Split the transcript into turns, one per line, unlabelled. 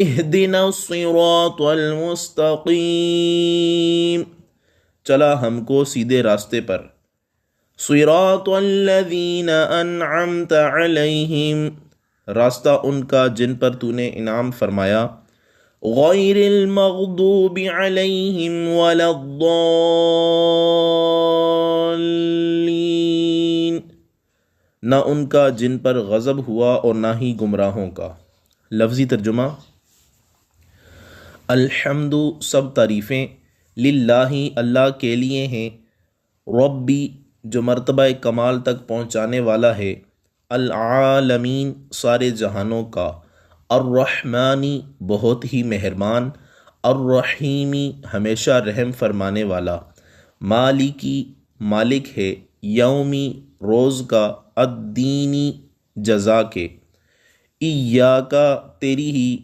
اہدنا الصراط المستقیم، چلا ہم کو سیدھے راستے پر، صراط الذین انعمت علیہم، راستہ ان کا جن پر تو نے انعام فرمایا، غیر المغضوب علیہم ولا الضالین، نہ ان کا جن پر غضب ہوا اور نہ ہی گمراہوں کا۔ لفظی ترجمہ: الحمد، سب تعریفیں، للہ، اللہ کے لیے ہیں، ربی، جو مرتبہ کمال تک پہنچانے والا ہے، العالمین، سارے جہانوں کا، الرحمانی، بہت ہی مہربان، الرحیمی، ہمیشہ رحم فرمانے والا، مالکی، مالک ہے، یومی، روز کا، الدینی، جزا کے، ایاکا، تیری ہی،